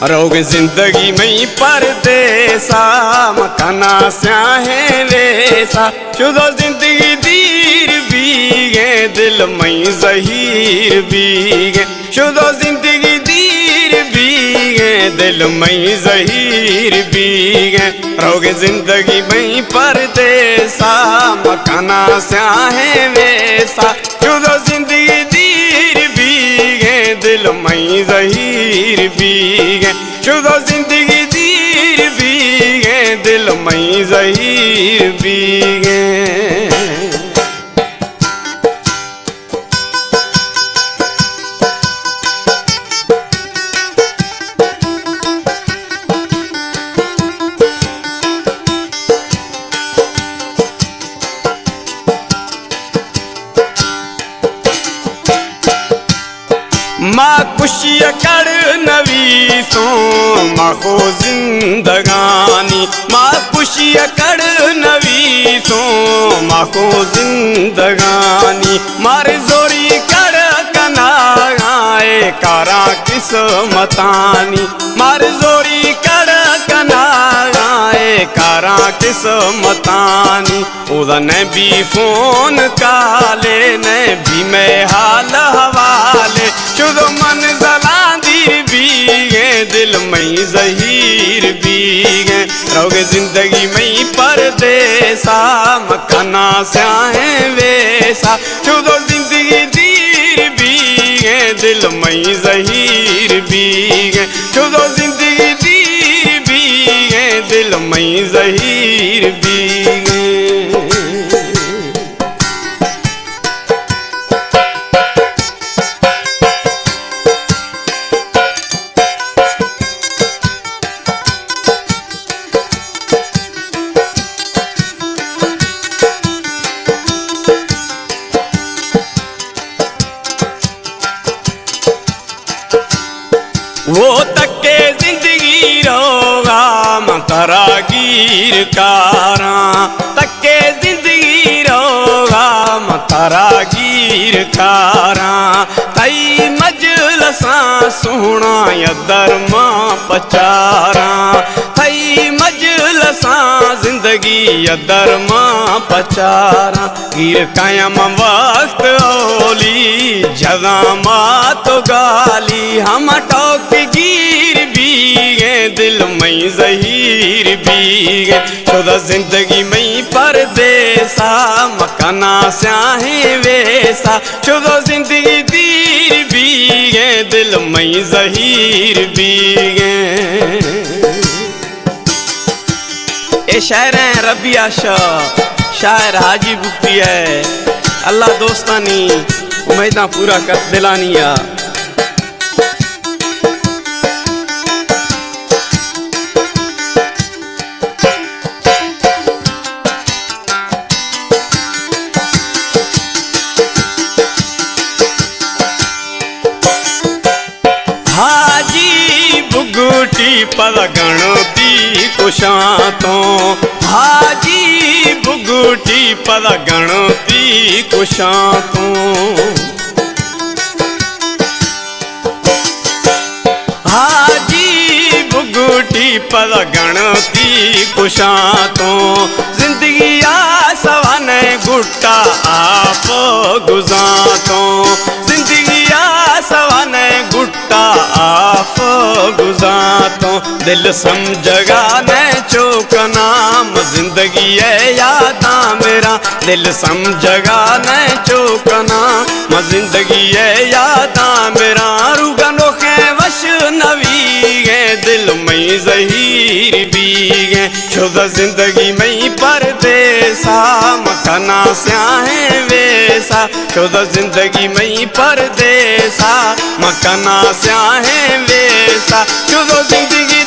रोग जिंदगी में परदेसा मकाना स्याहे वेसा शुदो जिंदगी दीर बीगे दिल में जहीर बीगे शुदो जिंदगी दीर बीगे दिल में जहीर बीगे रोग जिंदगी में परदेसा मकाना स्याहे वेसा शुदो जिंदगी दीर बीगे दिल में जहीर बीगे शुदो जिंदगी दीर बीगे दिल में जहीर बीगे। माँ खुशी कर नवीसो माखो जिंदगानी माँ खुशी कर नवीसो माखो जिंदगानी मारे जोरी कर कनाए कारा किस्मतानी मारे जोरी कर कनाए कारा किस्मतानी उदन भी फोन काले ने भी मैं हाल हवाले शुदो मन जलांदी बीगे दिल में जहीर बीगे रोग जिंदगी में परदेसा मकाना स्याहे वेसा शुदो जिंदगी दीर बीगे दिल में जहीर बीगे शुदो जिंदगी दीर बीगे दिल में जहीर बीगे। वो तके जिंदगी रोगा मतरा गिर कारा तके जिंदगी रोगा मतरा गिर कारा तई मजलसा सोना यदर मां पचारा तई मजलसा जिंदगी यदर मां पचारा गिर कायम वक्त ओली जगा मां तो गाली हम टोक गिर बीगे दिल में जहीर बीगे शुदा जिंदगी में परदेसा मकाना स्याहे वेसा शुदा जिंदगी दीर बीगे दिल में जहीर बीगे। ए शायर हैं रबिया शाह शायर हाजी बुक्ति है अल्लाह दोस्तानी उम्मीदा पूरा कर दिलानिया। हाजी बुगुटी पद गणती कुशातो हाजी बुगुटी पद गणती कुशातो हाजी बुगुटी पद गणती कुशातो जिंदगी आ सवाने गुट्टा आप गुजातो जिंदगी आ सवाने गुट्टा आप गुजातो दिल समझगा ने चौकनाम जिंदगी है यादा मेरा दिल समझगा ने चौकनाम जिंदगी है यादा मेरा रुगनो के वश नवी गे दिल में जहीर बीगे शुदा जिंदगी में परदेसा मकाना स्याहे वेसा शुदा जिंदगी में परदेसा मकाना स्याहे वेसा शुदा जिंदगी